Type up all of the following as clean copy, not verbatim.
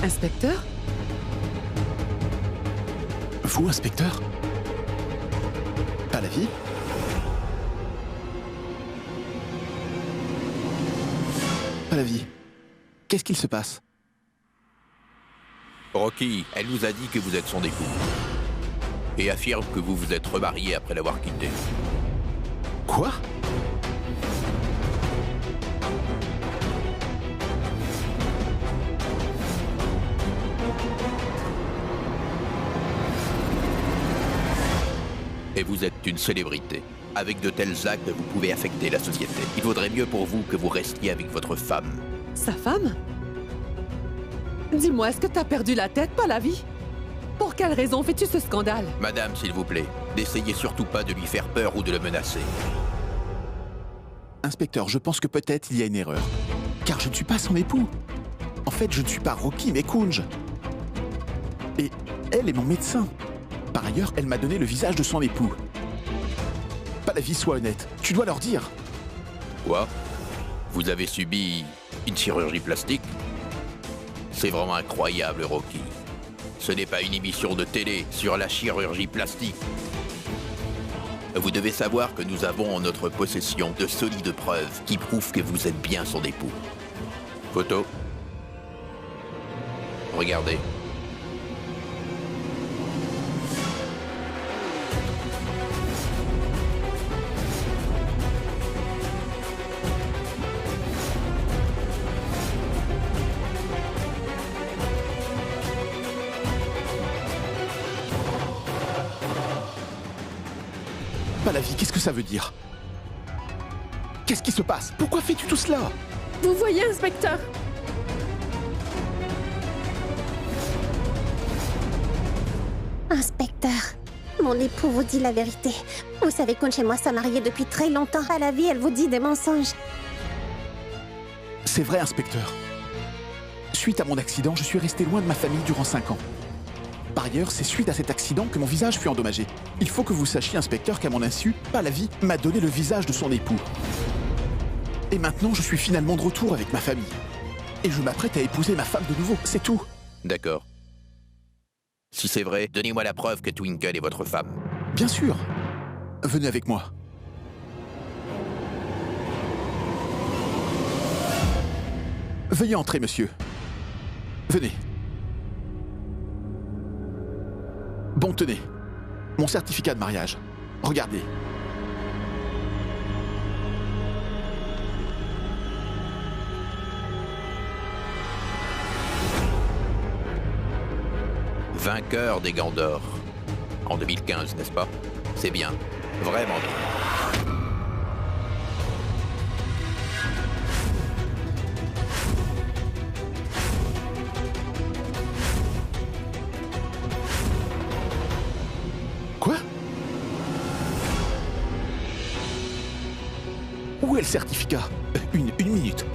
Inspecteur? Vous, inspecteur? Pas la vie? Pas la vie. Qu'est-ce qu'il se passe? Rocky, elle nous a dit que vous êtes son époux. Et affirme que vous vous êtes remarié après l'avoir quitté. Quoi? Et vous êtes une célébrité. Avec de tels actes, vous pouvez affecter la société. Il vaudrait mieux pour vous que vous restiez avec votre femme. Sa femme? Dis-moi, est-ce que t'as perdu la tête, pas la vie? Pour quelle raison fais-tu ce scandale? Madame, s'il vous plaît, n'essayez surtout pas de lui faire peur ou de le menacer. Inspecteur, je pense que peut-être il y a une erreur. Car je ne suis pas son époux. En fait, je ne suis pas Rocky, mais Kunj. Et elle est mon médecin. Par ailleurs, elle m'a donné le visage de son époux. Pas la vie, sois honnête. Tu dois leur dire. Quoi? Vous avez subi une chirurgie plastique? C'est vraiment incroyable, Rocky. Ce n'est pas une émission de télé sur la chirurgie plastique. Vous devez savoir que nous avons en notre possession de solides preuves qui prouvent que vous êtes bien son époux. Photo. Regardez. Pas la vie, qu'est-ce que ça veut dire? Qu'est-ce qui se passe? Pourquoi fais-tu tout cela? Vous voyez, inspecteur? Inspecteur, mon époux vous dit la vérité. Vous savez qu'on chez moi sont mariés depuis très longtemps. À la vie, elle vous dit des mensonges. C'est vrai, inspecteur. Suite à mon accident, je suis resté loin de ma famille durant 5 ans. Par ailleurs, c'est suite à cet accident que mon visage fut endommagé. Il faut que vous sachiez, inspecteur, qu'à mon insu, pas la vie m'a donné le visage de son époux. Et maintenant, je suis finalement de retour avec ma famille. Et je m'apprête à épouser ma femme de nouveau, c'est tout. D'accord. Si c'est vrai, donnez-moi la preuve que Twinkle est votre femme. Bien sûr. Venez avec moi. Veuillez entrer, monsieur. Venez. Bon, tenez. Mon certificat de mariage. Regardez. Vainqueur des Gants d'Or. En 2015, n'est-ce pas? C'est bien. Vraiment bien. Quoi? Où est le certificat? Une minute.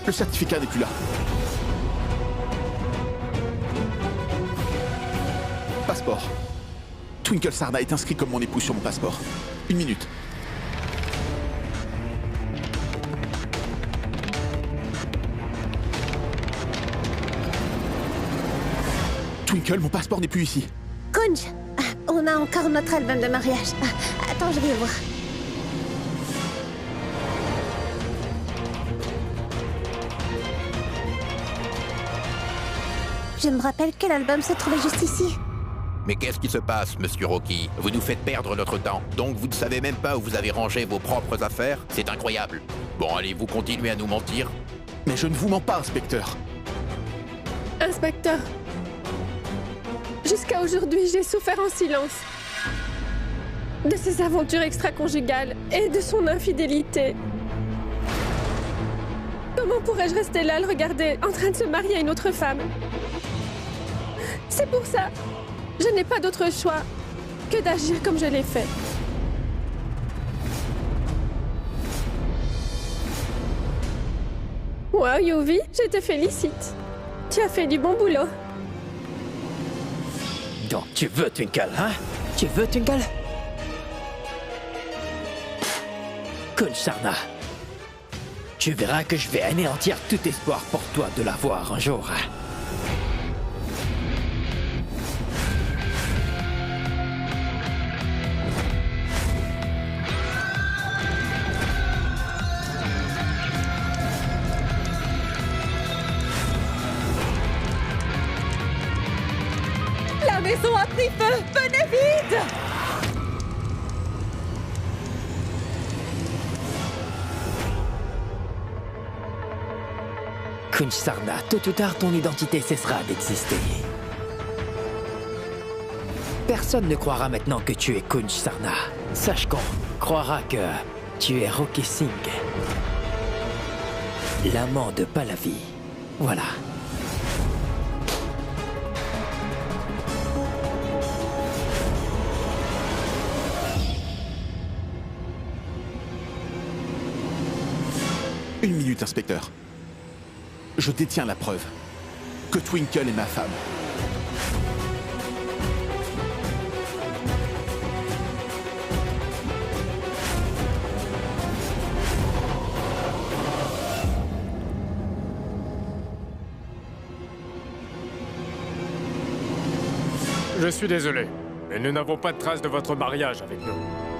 Le certificat n'est plus là. Passeport. Twinkle Sarna est inscrit comme mon époux sur mon passeport. Une minute. Twinkle, mon passeport n'est plus ici. Kunj, on a encore notre album de mariage. Attends, je vais voir. Je me rappelle que l'album se trouvait juste ici. Mais qu'est-ce qui se passe, monsieur Rocky? Vous nous faites perdre notre temps. Donc vous ne savez même pas où vous avez rangé vos propres affaires? C'est incroyable. Bon, allez, vous continuez à nous mentir? Mais je ne vous mens pas, inspecteur. Inspecteur, jusqu'à aujourd'hui, j'ai souffert en silence de ses aventures extra-conjugales et de son infidélité. Comment pourrais-je rester là, le regarder, en train de se marier à une autre femme? C'est pour ça, je n'ai pas d'autre choix que d'agir comme je l'ai fait. Wow, Yuvi, je te félicite. Tu as fait du bon boulot. Donc tu veux Twinkle, hein? Tu veux Twinkle? Kunsharna. Tu verras que je vais anéantir tout espoir pour toi de la voir un jour. La maison a pris feu! Venez vite! Kunsharna, tôt ou tard, ton identité cessera d'exister. Personne ne croira maintenant que tu es Kunsharna. Sache qu'on croira que tu es Rocky Singh, l'amant de Pallavi. Voilà. Une minute, inspecteur. Je détiens la preuve que Twinkle est ma femme. Je suis désolé, mais nous n'avons pas de traces de votre mariage avec nous.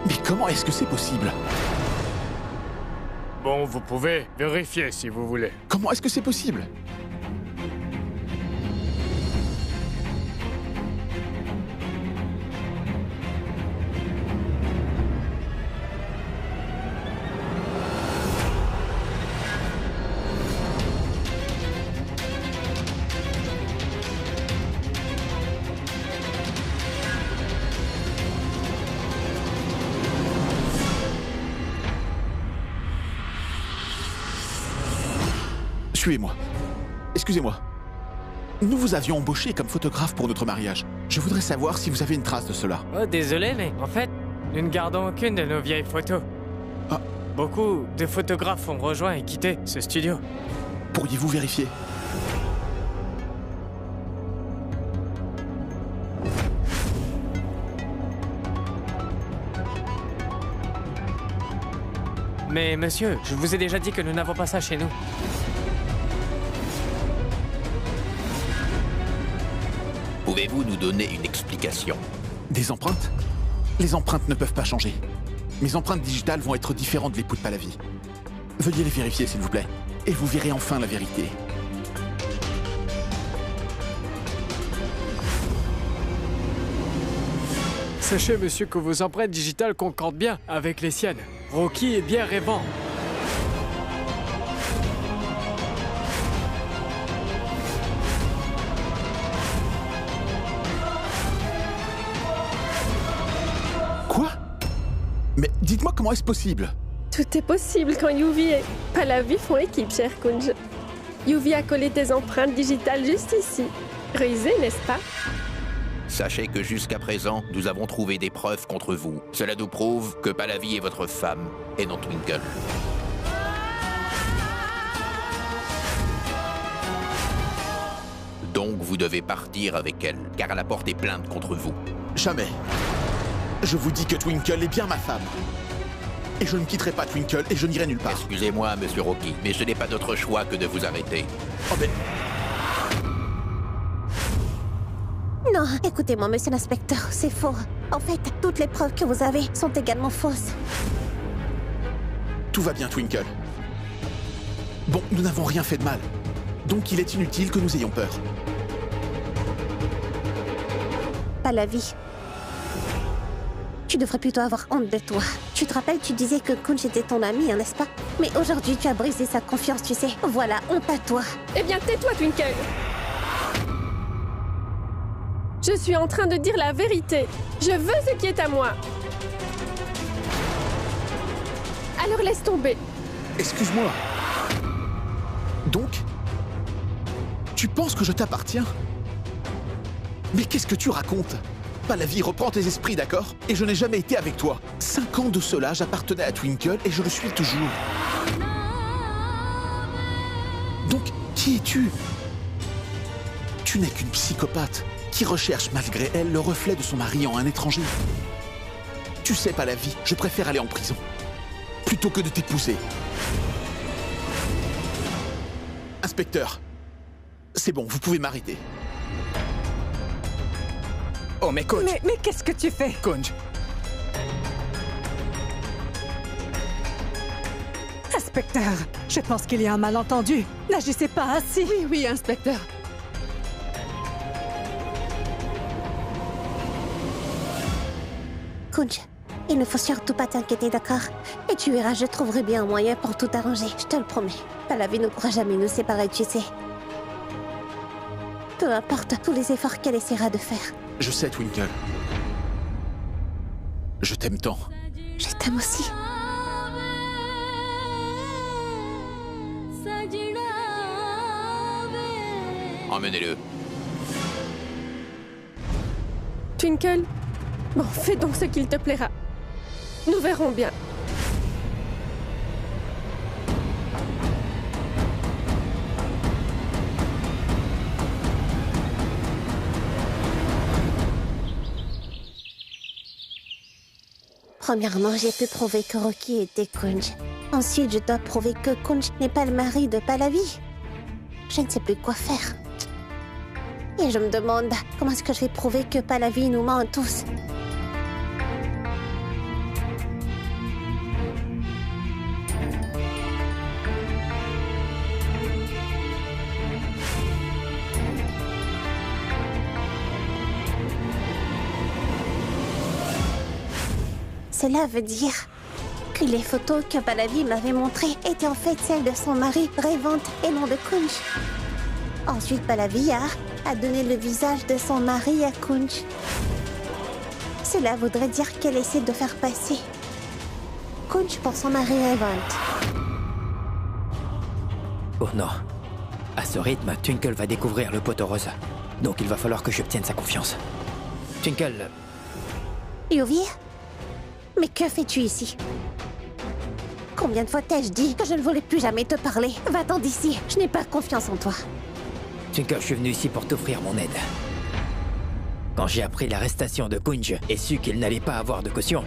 Mais comment est-ce que c'est possible? Bon, vous pouvez vérifier si vous voulez. Comment est-ce que c'est possible? Suivez-moi. Excusez-moi. Nous vous avions embauché comme photographe pour notre mariage. Je voudrais savoir si vous avez une trace de cela. Oh, désolé, mais en fait, nous ne gardons aucune de nos vieilles photos. Ah. Beaucoup de photographes ont rejoint et quitté ce studio. Pourriez-vous vérifier? Mais monsieur, je vous ai déjà dit que nous n'avons pas ça chez nous. Pouvez-vous nous donner une explication? Des empreintes? Les empreintes ne peuvent pas changer. Mes empreintes digitales vont être différentes de l'époux de Pallavi. Veuillez les vérifier, s'il vous plaît, et vous verrez enfin la vérité. Sachez, monsieur, que vos empreintes digitales concordent bien avec les siennes. Rocky est bien rêvant. Quoi? Mais dites-moi comment est-ce possible? Tout est possible quand Yuvi et Pallavi font équipe, cher Kunj. Yuvi a collé tes empreintes digitales juste ici. Rusé, n'est-ce pas? Sachez que jusqu'à présent, nous avons trouvé des preuves contre vous. Cela nous prouve que Pallavi est votre femme, et non Twinkle. Donc vous devez partir avec elle, car elle a porté plainte contre vous. Jamais. Je vous dis que Twinkle est bien ma femme. Et je ne quitterai pas Twinkle et je n'irai nulle part. Excusez-moi, monsieur Rocky, mais je n'ai pas d'autre choix que de vous arrêter. Oh mais... Non, écoutez-moi, monsieur l'inspecteur, c'est faux. En fait, toutes les preuves que vous avez sont également fausses. Tout va bien, Twinkle. Bon, nous n'avons rien fait de mal. Donc il est inutile que nous ayons peur. Pallavi. Tu devrais plutôt avoir honte de toi. Tu te rappelles, tu disais que Kunj était ton ami, hein, n'est-ce pas? Mais aujourd'hui, tu as brisé sa confiance, tu sais. Voilà, honte à toi. Eh bien, tais-toi, Twinkle. Je suis en train de dire la vérité. Je veux ce qui est à moi. Alors laisse tomber. Excuse-moi. Donc, tu penses que je t'appartiens? Mais qu'est-ce que tu racontes? Pallavi, reprends tes esprits, d'accord? Et je n'ai jamais été avec toi. 5 ans de cela, j'appartenais à Twinkle et je le suis toujours. Donc, qui es-tu? Tu n'es qu'une psychopathe qui recherche malgré elle le reflet de son mari en un étranger. Tu sais, Pallavi, je préfère aller en prison. plutôt que de t'épouser. Inspecteur, c'est bon, vous pouvez m'arrêter. Oh, mais Kunj! Mais qu'est-ce que tu fais? Kunj, Inspecteur, je pense qu'il y a un malentendu. N'agissez pas ainsi. Oui, inspecteur. Kunj, il ne faut surtout pas t'inquiéter, d'accord? Et tu verras, je trouverai bien un moyen pour tout arranger, je te le promets. Pallavi ne pourra jamais nous séparer, tu sais. Peu importe tous les efforts qu'elle essaiera de faire. je sais, Twinkle. Je t'aime tant. Je t'aime aussi. Emmenez-le. Twinkle, bon, fais donc ce qu'il te plaira. Nous verrons bien. Premièrement, j'ai pu prouver que Rocky était Kunj. Ensuite, je dois prouver que Kunj n'est pas le mari de Pallavi. Je ne sais plus quoi faire. Et je me demande comment est-ce que je vais prouver que Pallavi nous ment tous. Cela veut dire que les photos que Pallavi m'avait montrées étaient en fait celles de son mari, Revant, et non de Kunj. Ensuite, Pallavi a donné le visage de son mari à Kunj. Cela voudrait dire qu'elle essaie de faire passer Kunj pour son mari Revant. Oh non. À ce rythme, Twinkle va découvrir le pot rose. Donc il va falloir que j'obtienne sa confiance. Twinkle... Yuvi, mais que fais-tu ici? Combien de fois t'ai-je dit que je ne voulais plus jamais te parler? Va-t'en d'ici, je n'ai pas confiance en toi. Twinkle, je suis venu ici pour t'offrir mon aide. Quand j'ai appris l'arrestation de Kunj et su qu'il n'allait pas avoir de caution,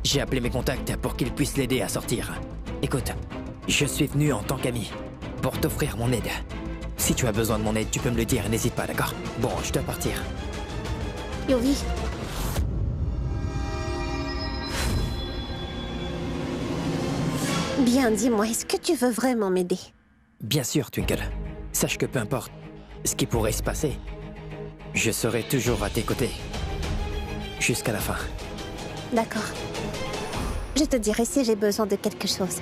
j'ai appelé mes contacts pour qu'ils puissent l'aider à sortir. Écoute, je suis venu en tant qu'ami pour t'offrir mon aide. Si tu as besoin de mon aide, tu peux me le dire, n'hésite pas, d'accord? Bon, je dois partir. Yuvi. Bien, dis-moi, est-ce que tu veux vraiment m'aider? Bien sûr, Twinkle. Sache que peu importe ce qui pourrait se passer, je serai toujours à tes côtés. Jusqu'à la fin. D'accord. Je te dirai si j'ai besoin de quelque chose.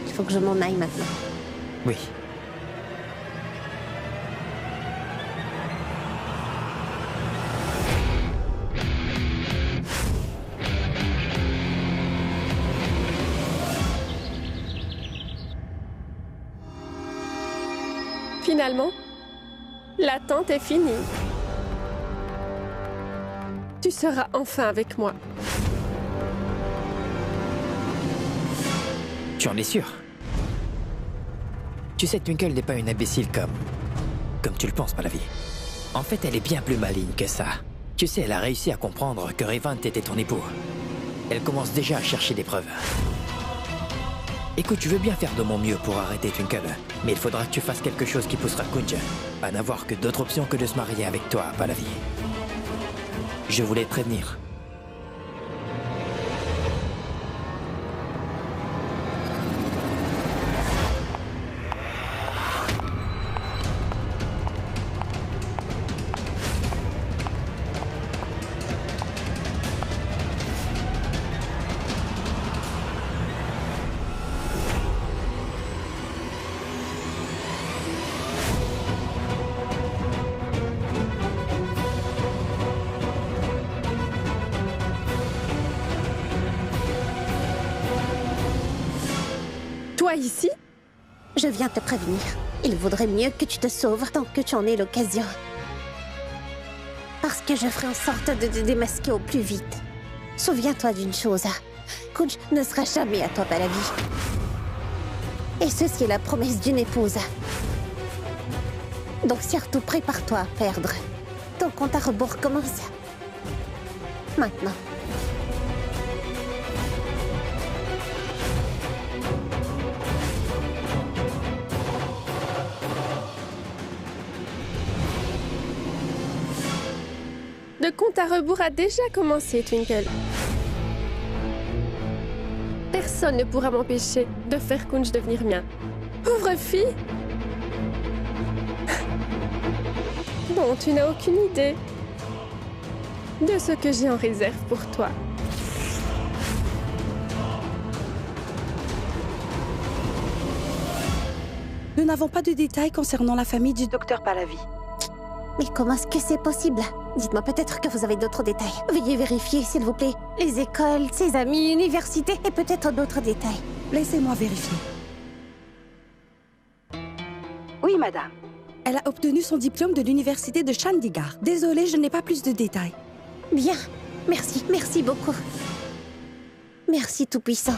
Il faut que je m'en aille maintenant. Oui. Finalement, l'attente est finie. Tu seras enfin avec moi. Tu en es sûr? Tu sais, Twinkle n'est pas une imbécile comme tu le penses, Pallavi. En fait, elle est bien plus maligne que ça. Tu sais, elle a réussi à comprendre que Revant était ton époux. Elle commence déjà à chercher des preuves. Écoute, je veux bien faire de mon mieux pour arrêter Twinkle, mais il faudra que tu fasses quelque chose qui poussera Kunj à n'avoir que d'autres options que de se marier avec toi, Pallavi. Je voulais te prévenir. Toi ici? Je viens te prévenir. Il vaudrait mieux que tu te sauves tant que tu en aies l'occasion. Parce que je ferai en sorte de te démasquer au plus vite. Souviens-toi d'une chose. Kunj ne sera jamais à toi, Pallavi. Et ceci est la promesse d'une épouse. Donc surtout prépare-toi à perdre. Ton compte à rebours commence. Maintenant. Le compte à rebours a déjà commencé, Twinkle. Personne ne pourra m'empêcher de faire Kunj devenir mien. Pauvre fille! Bon, tu n'as aucune idée de ce que j'ai en réserve pour toi. Nous n'avons pas de détails concernant la famille du docteur Pahlavi. Mais comment est-ce que c'est possible? Dites-moi peut-être que vous avez d'autres détails. Veuillez vérifier, s'il vous plaît. Les écoles, ses amis, universités et peut-être d'autres détails. Laissez-moi vérifier. Oui, madame. Elle a obtenu son diplôme de l'université de Chandigarh. Désolée, je n'ai pas plus de détails. Bien. Merci, merci beaucoup. Merci Tout-Puissant.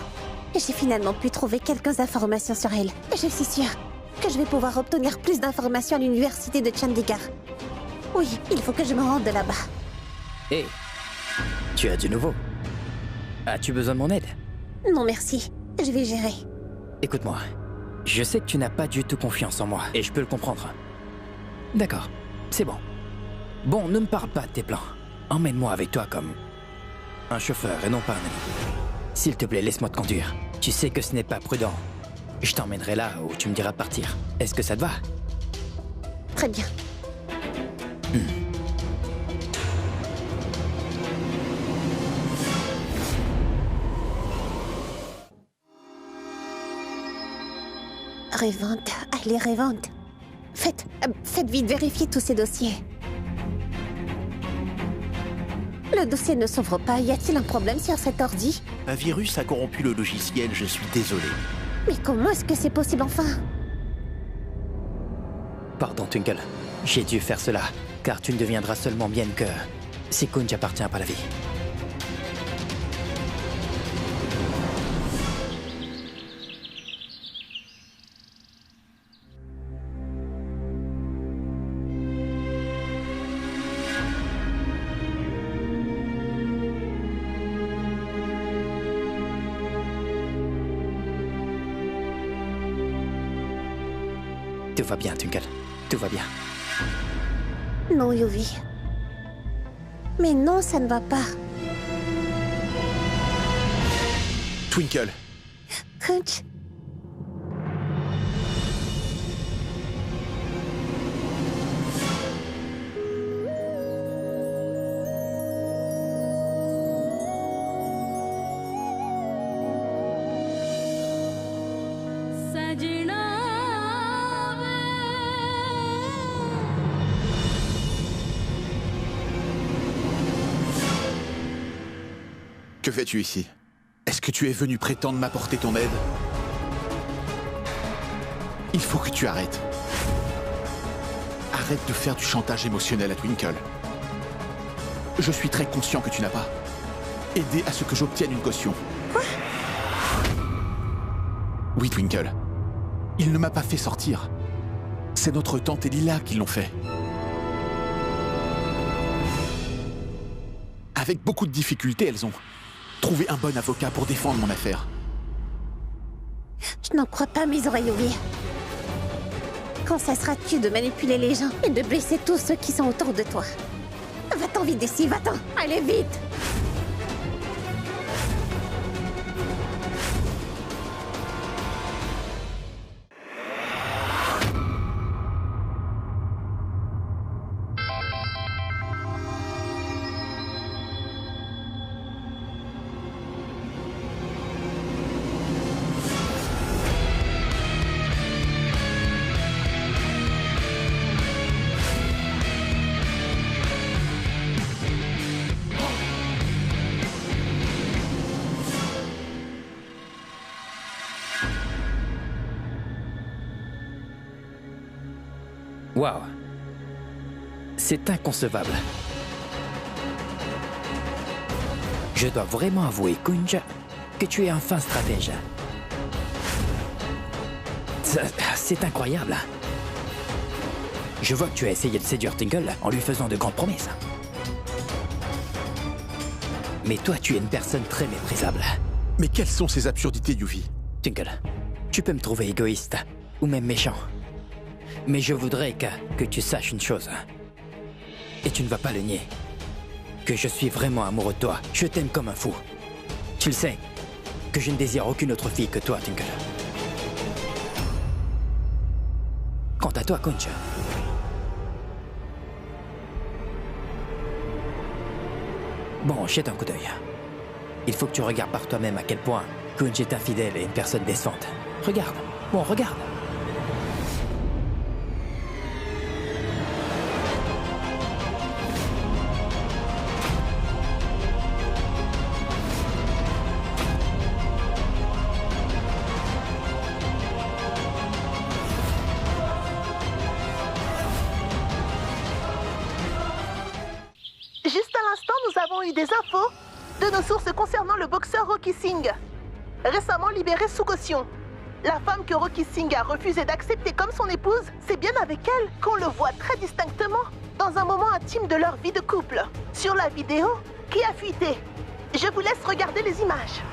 J'ai finalement pu trouver quelques informations sur elle. Je suis sûre que je vais pouvoir obtenir plus d'informations à l'université de Chandigarh. Oui, il faut que je me rende là-bas. Hé, tu as du nouveau. As-tu besoin de mon aide? Non, merci. Je vais gérer. Écoute-moi, je sais que tu n'as pas du tout confiance en moi, et je peux le comprendre. D'accord, c'est bon. Bon, ne me parle pas de tes plans. Emmène-moi avec toi comme un chauffeur et non pas un ami. S'il te plaît, laisse-moi te conduire. Tu sais que ce n'est pas prudent. Je t'emmènerai là où tu me diras de partir. Est-ce que ça te va? Très bien. Rêvante, allez Rêvante. Faites vite vérifier tous ces dossiers. Le dossier ne s'ouvre pas. Y a-t-il un problème sur cet ordi? Un virus a corrompu le logiciel, je suis désolé. Mais comment est-ce que c'est possible enfin? Pardon, Twinkle. J'ai dû faire cela, car tu ne deviendras seulement mienne que si Kunj appartient à Pahlavi. Tout va bien, Twinkle. Tout va bien. Non, Yuvi. Mais non, ça ne va pas. Twinkle, Kunj. que fais-tu ici? Est-ce que tu es venu prétendre m'apporter ton aide? Il faut que tu arrêtes. Arrête de faire du chantage émotionnel à Twinkle. Je suis très conscient que tu n'as pas aidé à ce que j'obtienne une caution. Quoi? Oui, Twinkle. Il ne m'a pas fait sortir. C'est notre tante et Lila qui l'ont fait. Avec beaucoup de difficultés, elles ont trouvé un bon avocat pour défendre mon affaire. Je n'en crois pas mes oreilles, Yuvi. Quand cesseras-tu de manipuler les gens et de blesser tous ceux qui sont autour de toi? Va-t'en vite d'ici, va-t'en! Allez vite! Waouh. C'est inconcevable. Je dois vraiment avouer, Kunj, que tu es un fin stratège. C'est incroyable. Je vois que tu as essayé de séduire Twinkle en lui faisant de grandes promesses. Mais toi, tu es une personne très méprisable. Mais quelles sont ces absurdités, Yuvi? Twinkle, tu peux me trouver égoïste ou même méchant. Mais je voudrais que tu saches une chose. Et tu ne vas pas le nier. que je suis vraiment amoureux de toi. Je t'aime comme un fou. Tu le sais, que je ne désire aucune autre fille que toi, Twinkle. Quant à toi, Kunj, bon, jette un coup d'œil. Il faut que tu regardes par toi-même à quel point Kunj est infidèle et une personne décevante. Regarde. Bon, regarde. Juste à l'instant, nous avons eu des infos de nos sources concernant le boxeur Rocky Singh, récemment libéré sous caution. La femme que Rocky Singh a refusé d'accepter comme son épouse, c'est bien avec elle qu'on le voit très distinctement dans un moment intime de leur vie de couple. Sur la vidéo qui a fuité. Je vous laisse regarder les images.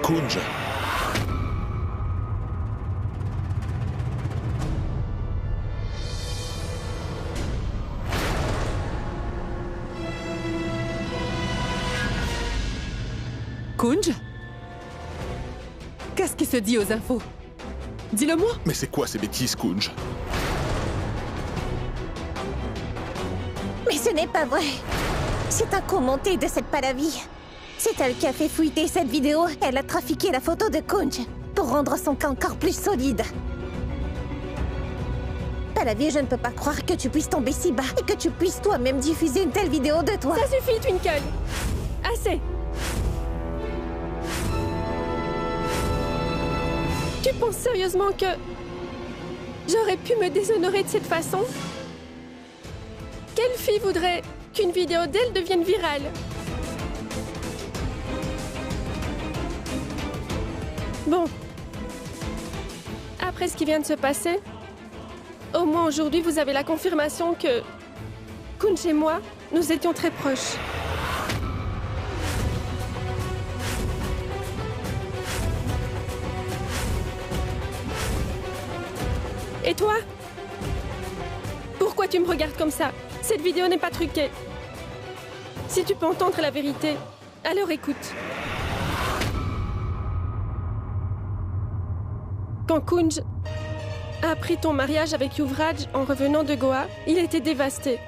Kunj. Kunj? Qu'est-ce qui se dit aux infos? Dis-le-moi. Mais c'est quoi ces bêtises, Kunj? Mais ce n'est pas vrai. C'est un coup monté de cette Pallavi. C'est elle qui a fait fuiter cette vidéo. Elle a trafiqué la photo de Kunj pour rendre son cas encore plus solide. Pallavi, je ne peux pas croire que tu puisses tomber si bas et que tu puisses toi-même diffuser une telle vidéo de toi. Ça suffit, Twinkle. Assez. Tu penses sérieusement que j'aurais pu me déshonorer de cette façon? Quelle fille voudrait qu'une vidéo d'elle devienne virale? Bon. Après ce qui vient de se passer, au moins aujourd'hui, vous avez la confirmation que Kunj et moi, nous étions très proches. Et toi? Pourquoi tu me regardes comme ça? Cette vidéo n'est pas truquée. Si tu peux entendre la vérité, alors écoute. Quand Kunj a appris ton mariage avec Yuvraj en revenant de Goa, il était dévasté.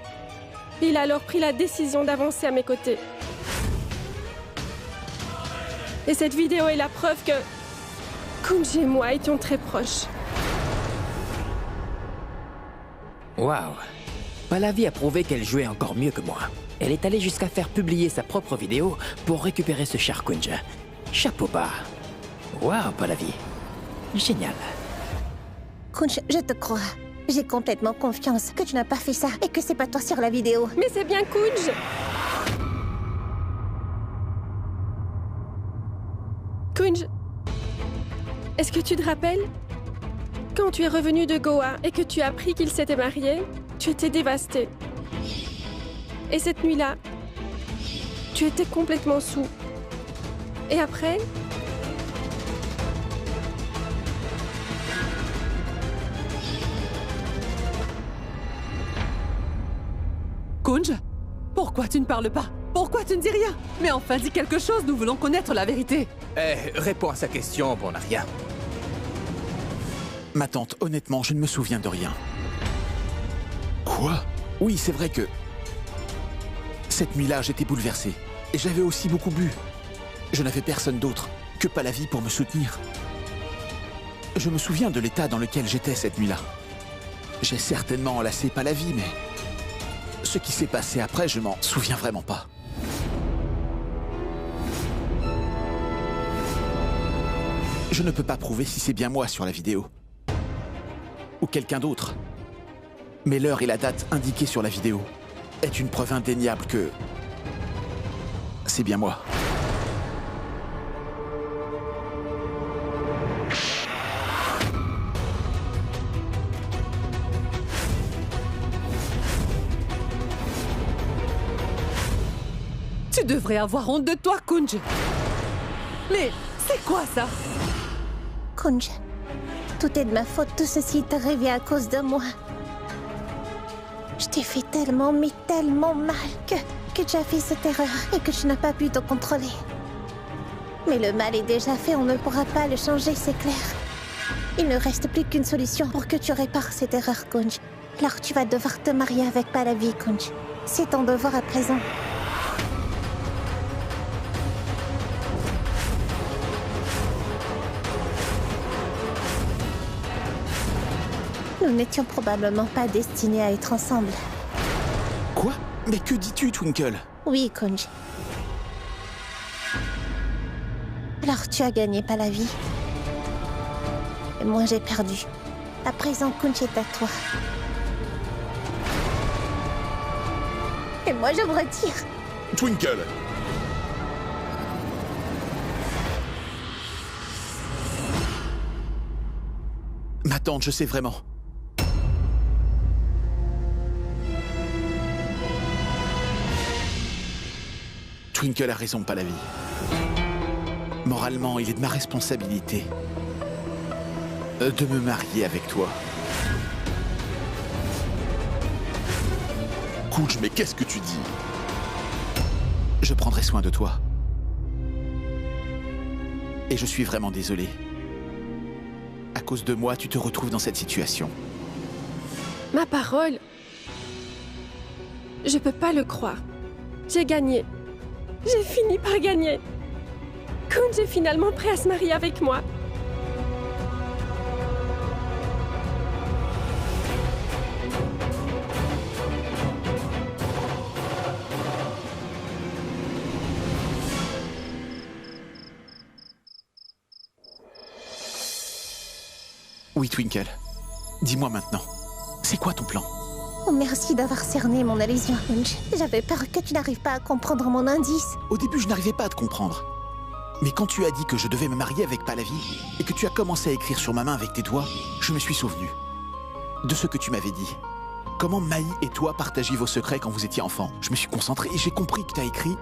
Il a alors pris la décision d'avancer à mes côtés. Et cette vidéo est la preuve que Kunj et moi étions très proches. Waouh. Pallavi a prouvé qu'elle jouait encore mieux que moi. Elle est allée jusqu'à faire publier sa propre vidéo pour récupérer ce cher Kunj. Chapeau bas. Waouh, Pallavi. Génial. Kunj, je te crois. J'ai complètement confiance que tu n'as pas fait ça et que c'est pas toi sur la vidéo. Mais c'est bien Kunj. Kunj, est-ce que tu te rappelles? Quand tu es revenu de Goa et que tu as appris qu'il s'était marié, tu étais dévastée. Et cette nuit-là, tu étais complètement saoul. Et après, Kunj, pourquoi tu ne parles pas? Pourquoi tu ne dis rien? Mais enfin, dis quelque chose, nous voulons connaître la vérité. Réponds à sa question, bon, on n'a rien. Ma tante, honnêtement, je ne me souviens de rien. Quoi? Oui, c'est vrai que... Cette nuit-là, j'étais bouleversé. Et j'avais aussi beaucoup bu. Je n'avais personne d'autre que Pallavi pour me soutenir. Je me souviens de l'état dans lequel j'étais cette nuit-là. J'ai certainement enlacé Pallavi, mais... Ce qui s'est passé après, je m'en souviens vraiment pas. Je ne peux pas prouver si c'est bien moi sur la vidéo. Ou quelqu'un d'autre. Mais l'heure et la date indiquées sur la vidéo est une preuve indéniable que... c'est bien moi. Tu devrais avoir honte de toi, Kunj. Mais c'est quoi ça? Kunj, tout est de ma faute. Tout ceci est arrivé à cause de moi. Je t'ai fait tellement, mais tellement mal que tu as fait cette erreur et que tu n'as pas pu te contrôler. Mais le mal est déjà fait, on ne pourra pas le changer, c'est clair. Il ne reste plus qu'une solution pour que tu répares cette erreur, Kunj. Alors tu vas devoir te marier avec Pallavi, Kunj. C'est ton devoir à présent. Nous n'étions probablement pas destinés à être ensemble. Quoi? Mais que dis-tu, Twinkle? Oui, Kunj. Alors tu as gagné Pallavi. Et moi j'ai perdu. À présent, Kunj est à toi. Et moi je me retire. Twinkle! Ma tante, je sais vraiment. Twinkle a raison, Pallavi. Moralement, il est de ma responsabilité de me marier avec toi. Kunj, mais qu'est-ce que tu dis? Je prendrai soin de toi. Et je suis vraiment désolé. À cause de moi, tu te retrouves dans cette situation. Ma parole. Je peux pas le croire. J'ai gagné. J'ai fini par gagner. Kunj est finalement prêt à se marier avec moi. Oui, Twinkle. Dis-moi maintenant. C'est quoi ton plan? Oh, merci d'avoir cerné mon allusion, Kunj. J'avais peur que tu n'arrives pas à comprendre mon indice. Au début, je n'arrivais pas à te comprendre. Mais quand tu as dit que je devais me marier avec Pallavi et que tu as commencé à écrire sur ma main avec tes doigts, je me suis souvenu de ce que tu m'avais dit. Comment Maï et toi partagiez vos secrets quand vous étiez enfants. Je me suis concentré et j'ai compris que tu as écrit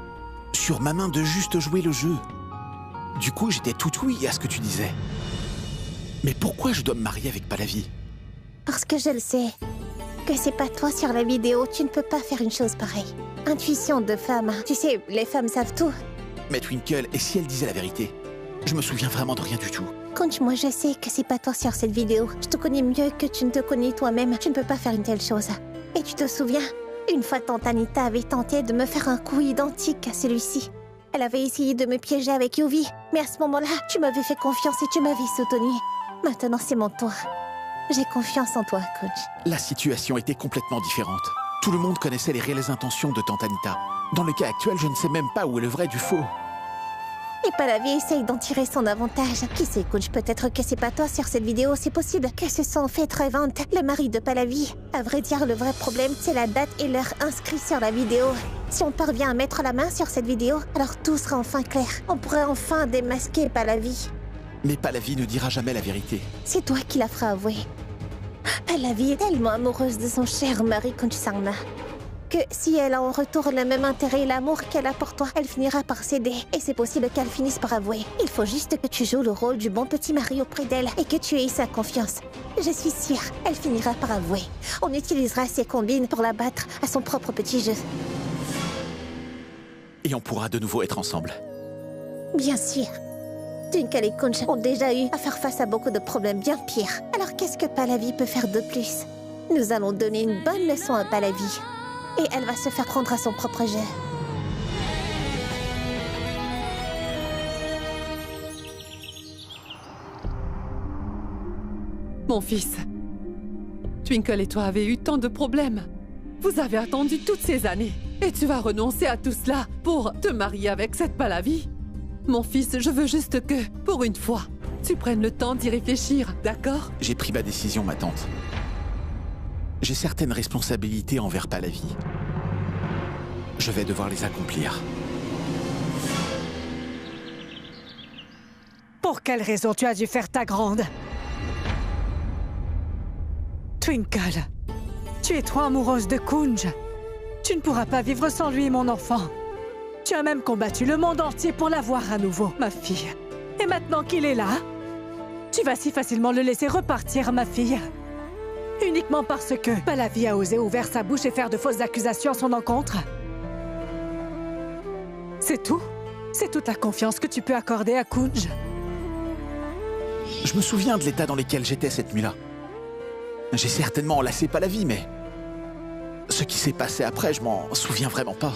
sur ma main de juste jouer le jeu. Du coup, j'étais tout oui à ce que tu disais. Mais pourquoi je dois me marier avec Pallavi? Parce que je le sais. Que c'est pas toi sur la vidéo, tu ne peux pas faire une chose pareille. Intuition de femme. Tu sais, les femmes savent tout. Mais Twinkle, et si elle disait la vérité? Je me souviens vraiment de rien du tout. Kunj, moi je sais que c'est pas toi sur cette vidéo. Je te connais mieux que tu ne te connais toi-même. Tu ne peux pas faire une telle chose. Et tu te souviens? Une fois, tante Anita avait tenté de me faire un coup identique à celui-ci. Elle avait essayé de me piéger avec Yuvi. Mais à ce moment-là, tu m'avais fait confiance et tu m'avais soutenu. Maintenant, c'est mon tour. J'ai confiance en toi, Kunj. La situation était complètement différente. Tout le monde connaissait les réelles intentions de tante Anita. Dans le cas actuel, je ne sais même pas où est le vrai du faux. Et Pallavi essaye d'en tirer son avantage. Qui sait, Kunj, peut-être que c'est pas toi sur cette vidéo, c'est possible que ce soit en fait Revant, le mari de Pallavi. À vrai dire, le vrai problème, c'est la date et l'heure inscrite sur la vidéo. Si on parvient à mettre la main sur cette vidéo, alors tout sera enfin clair. On pourrait enfin démasquer Pallavi. Mais Pallavi ne dira jamais la vérité. C'est toi qui la feras avouer. Pallavi est tellement amoureuse de son cher mari Kunj Sarna que si elle a en retour le même intérêt et l'amour qu'elle a pour toi, elle finira par céder. Et c'est possible qu'elle finisse par avouer. Il faut juste que tu joues le rôle du bon petit mari auprès d'elle et que tu aies sa confiance. Je suis sûre, elle finira par avouer. On utilisera ses combines pour la battre à son propre petit jeu. Et on pourra de nouveau être ensemble. Bien sûr. Twinkle et Kunj ont déjà eu à faire face à beaucoup de problèmes bien pires. Alors qu'est-ce que Pallavi peut faire de plus? Nous allons donner une bonne leçon à Pallavi. Et elle va se faire prendre à son propre jeu. Mon fils, Twinkle et toi avez eu tant de problèmes. Vous avez attendu toutes ces années. Et tu vas renoncer à tout cela pour te marier avec cette Pallavi? Mon fils, je veux juste que, pour une fois, tu prennes le temps d'y réfléchir, d'accord? J'ai pris ma décision, ma tante. J'ai certaines responsabilités envers Pallavi. Je vais devoir les accomplir. Pour quelle raison tu as dû faire ta grande? Twinkle, tu es trop amoureuse de Kunj. Tu ne pourras pas vivre sans lui, mon enfant. Tu as même combattu le monde entier pour l'avoir à nouveau, ma fille. Et maintenant qu'il est là, tu vas si facilement le laisser repartir, ma fille. Uniquement parce que Pallavi a osé ouvrir sa bouche et faire de fausses accusations à son encontre. C'est tout. C'est toute la confiance que tu peux accorder à Kunj. Je me souviens de l'état dans lequel j'étais cette nuit-là. J'ai certainement enlacé Pallavi, mais... ce qui s'est passé après, je m'en souviens vraiment pas.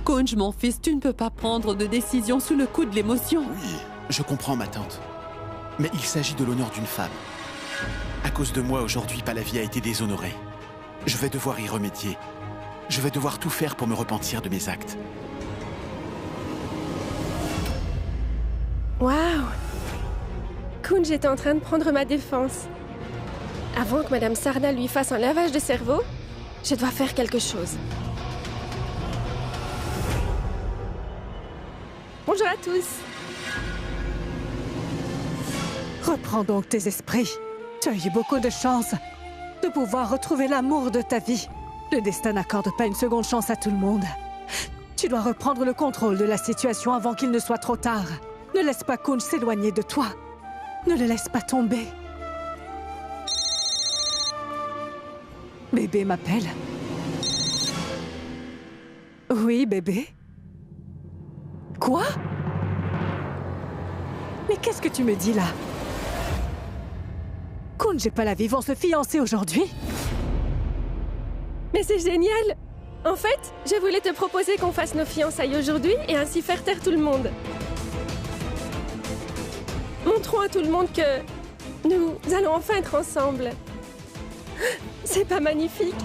Kunj, mon fils, tu ne peux pas prendre de décision sous le coup de l'émotion. Oui, je comprends, ma tante. Mais il s'agit de l'honneur d'une femme. À cause de moi, aujourd'hui, Pallavi a été déshonorée. Je vais devoir y remédier. Je vais devoir tout faire pour me repentir de mes actes. Waouh! Kunj est en train de prendre ma défense. Avant que Madame Sarna lui fasse un lavage de cerveau, je dois faire quelque chose. Bonjour à tous! Reprends donc tes esprits. Tu as eu beaucoup de chance de pouvoir retrouver l'amour de ta vie. Le destin n'accorde pas une seconde chance à tout le monde. Tu dois reprendre le contrôle de la situation avant qu'il ne soit trop tard. Ne laisse pas Kunj s'éloigner de toi. Ne le laisse pas tomber. Bébé m'appelle. Oui, bébé? Quoi? Mais qu'est-ce que tu me dis là? Kunj et Pallavi vont se fiancer aujourd'hui? Mais c'est génial! En fait, je voulais te proposer qu'on fasse nos fiançailles aujourd'hui et ainsi faire taire tout le monde. Montrons à tout le monde que nous allons enfin être ensemble. C'est pas magnifique?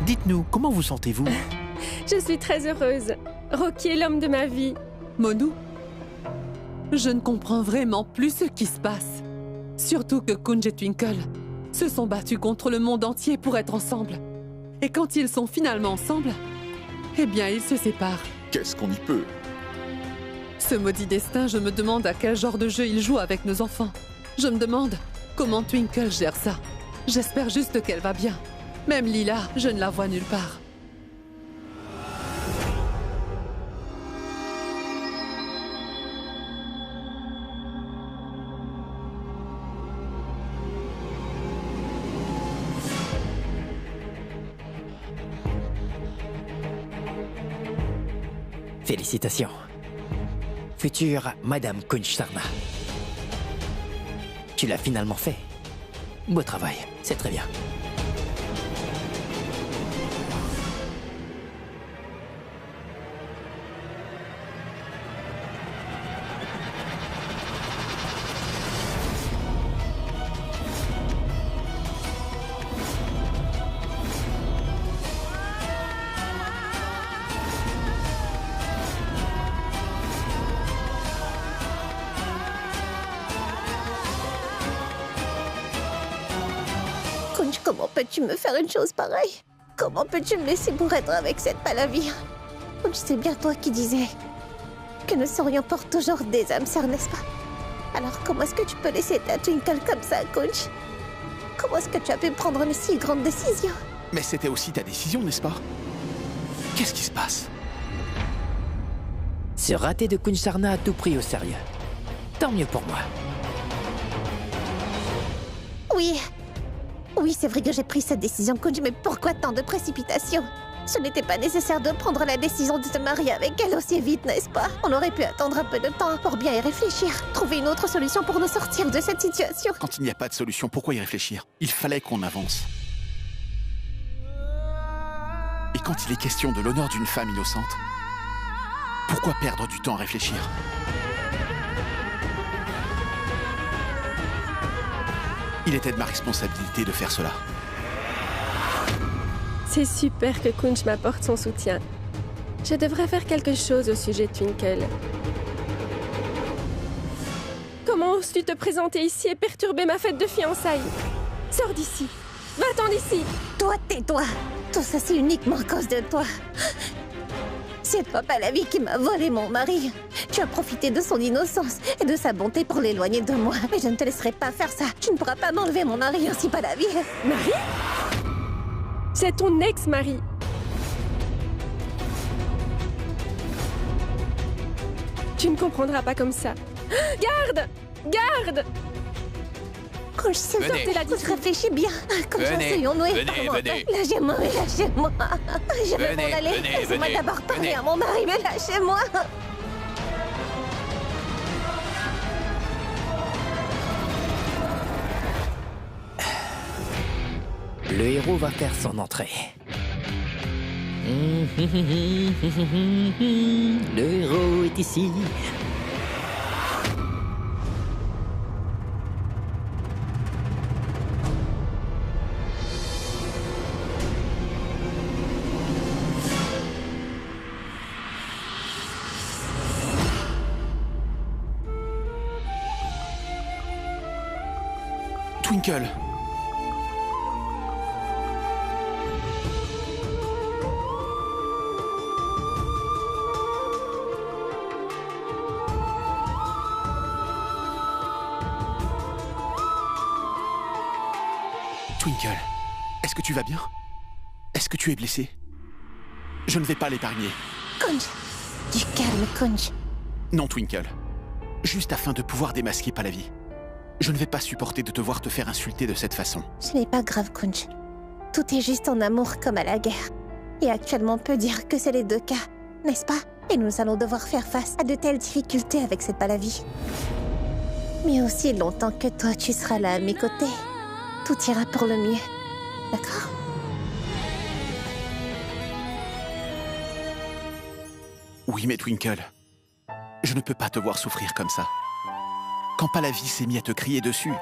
Dites-nous, comment vous sentez-vous? Je suis très heureuse. Rocky est l'homme de ma vie. Monu, je ne comprends vraiment plus ce qui se passe. Surtout que Kunj et Twinkle se sont battus contre le monde entier pour être ensemble. Et quand ils sont finalement ensemble, eh bien, ils se séparent. Qu'est-ce qu'on y peut? Ce maudit destin, je me demande à quel genre de jeu il joue avec nos enfants. Je me demande comment Twinkle gère ça. J'espère juste qu'elle va bien. Même Lila, je ne la vois nulle part. Félicitations. Future Madame Kunj Sarna. Tu l'as finalement fait. Beau travail, c'est très bien. Kunj, comment peux-tu me faire une chose pareille? Comment peux-tu me laisser pour être avec cette Pallavi? Kunj, c'est bien toi qui disais que nous serions pour toujours des âmes sœurs, n'est-ce pas? Alors comment est-ce que tu peux laisser ta Twinkle comme ça, Kunj? Comment est-ce que tu as pu prendre une si grande décision? Mais c'était aussi ta décision, n'est-ce pas? Qu'est-ce qui se passe? Ce raté de Kunj Sarna a tout pris au sérieux. Tant mieux pour moi. Oui. Oui, c'est vrai que j'ai pris cette décision, Kunj, mais pourquoi tant de précipitation? Ce n'était pas nécessaire de prendre la décision de se marier avec elle aussi vite, n'est-ce pas? On aurait pu attendre un peu de temps pour bien y réfléchir. Trouver une autre solution pour nous sortir de cette situation. Quand il n'y a pas de solution, pourquoi y réfléchir? Il fallait qu'on avance. Et quand il est question de l'honneur d'une femme innocente, pourquoi perdre du temps à réfléchir? Il était de ma responsabilité de faire cela. C'est super que Kunj m'apporte son soutien. Je devrais faire quelque chose au sujet de Twinkle. Comment oses-tu te présenter ici et perturber ma fête de fiançailles? Sors d'ici! Va-t'en d'ici! Toi, tais-toi! Tout ça, c'est uniquement à cause de toi. C'est toi, Pallavi, qui m'a volé mon mari. Tu as profité de son innocence et de sa bonté pour l'éloigner de moi. Mais je ne te laisserai pas faire ça. Tu ne pourras pas m'enlever mon mari ainsi, Pallavi. Mari? C'est ton ex-mari. Tu ne comprendras pas comme ça. Garde! Garde! Quand je sais Venez. sortir la discute, réfléchis bien. Quand j'enseignons-nous et venez. Lâchez-moi, oui, lâchez-moi. Je vais Venez, m'en aller. venez, Laissez-moi venez, d'abord parler venez. à mon mari, mais lâchez-moi. Le héros va faire son entrée. Le héros est ici. Twinkle. Twinkle, est-ce que tu vas bien? Est-ce que tu es blessé? Je ne vais pas l'épargner. Kunj, du calme, Kunj. Non, Twinkle. Juste afin de pouvoir démasquer Pallavi. Je ne vais pas supporter de te voir te faire insulter de cette façon. Ce n'est pas grave, Kunj. Tout est juste en amour comme à la guerre. Et actuellement, on peut dire que c'est les deux cas, n'est-ce pas? Et nous allons devoir faire face à de telles difficultés avec cette Pallavi. Mais aussi longtemps que toi, tu seras là à mes côtés, tout ira pour le mieux. D'accord? Oui, mais Twinkle, je ne peux pas te voir souffrir comme ça. Quand Pallavi s'est mis à te crier dessus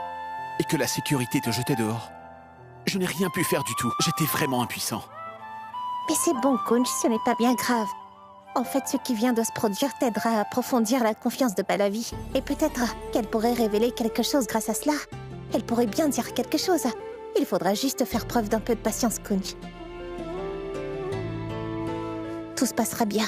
et que la sécurité te jetait dehors, je n'ai rien pu faire du tout. J'étais vraiment impuissant. Mais c'est bon, Kunj, ce n'est pas bien grave. En fait, ce qui vient de se produire t'aidera à approfondir la confiance de Pallavi. Et peut-être qu'elle pourrait révéler quelque chose grâce à cela. Elle pourrait bien dire quelque chose. Il faudra juste faire preuve d'un peu de patience, Kunj. Tout se passera bien.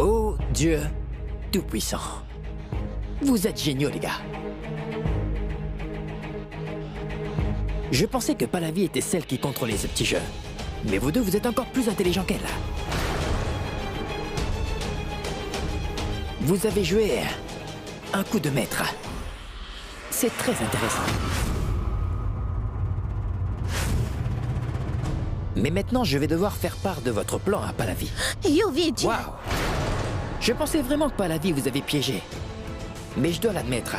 Oh Dieu Tout-Puissant. Vous êtes géniaux, les gars. Je pensais que Pallavi était celle qui contrôlait ce petit jeu. Mais vous deux, vous êtes encore plus intelligents qu'elle. Vous avez joué un coup de maître. C'est très intéressant. Mais maintenant, je vais devoir faire part de votre plan à Pallavi. Yuvi, Waouh! Je pensais vraiment que Pallavi vous avait piégé. Mais je dois l'admettre.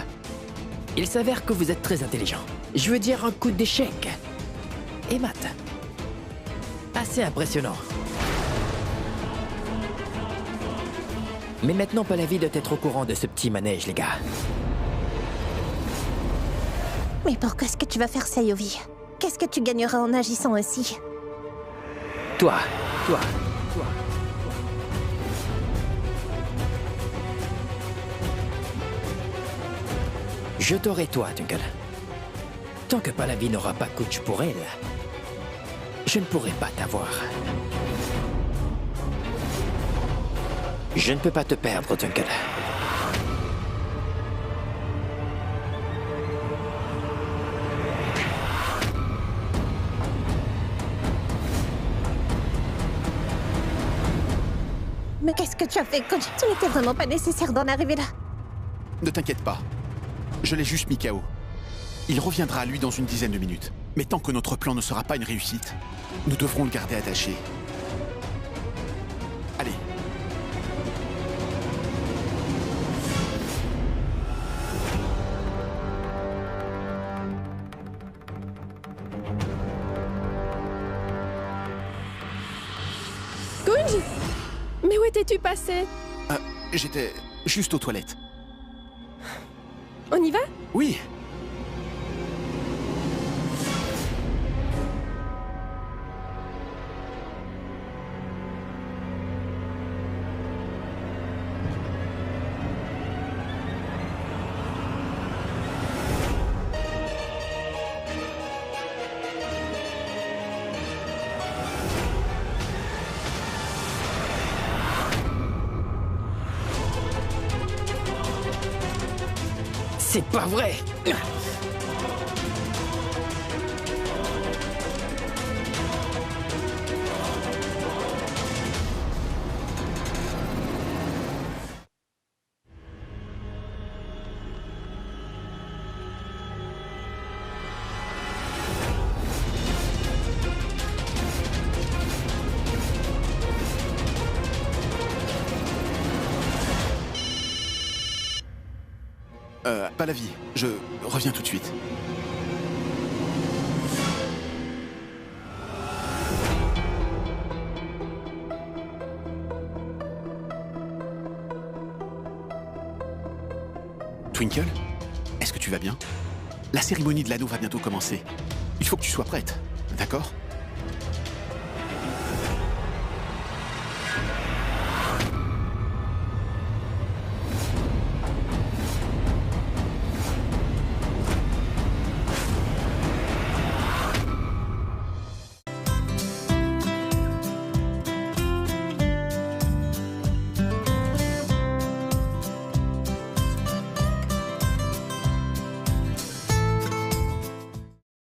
Il s'avère que vous êtes très intelligent. Je veux dire un coup d'échec. Et mat. Assez impressionnant. Mais maintenant, Pallavi doit être au courant de ce petit manège, les gars. Mais pourquoi est-ce que tu vas faire ça, Yuvi? Qu'est-ce que tu gagneras en agissant ainsi? Toi. Je t'aurai toi, Twinkle. Tant que Pallavi n'aura pas Kunj pour elle, je ne pourrai pas t'avoir. Je ne peux pas te perdre, Twinkle. Mais qu'est-ce que tu as fait, Kunj? Ce n'était vraiment pas nécessaire d'en arriver là. Ne t'inquiète pas. Je l'ai juste mis KO. Il reviendra à lui dans une dizaine de minutes. Mais tant que notre plan ne sera pas une réussite, nous devrons le garder attaché. Allez. Kunj? étais-tu passé? J'étais juste aux toilettes. On y va? Oui. C'est pas vrai! Pas la vie. Je reviens tout de suite. Twinkle, est-ce que tu vas bien? La cérémonie de l'anneau va bientôt commencer. Il faut que tu sois prête, d'accord?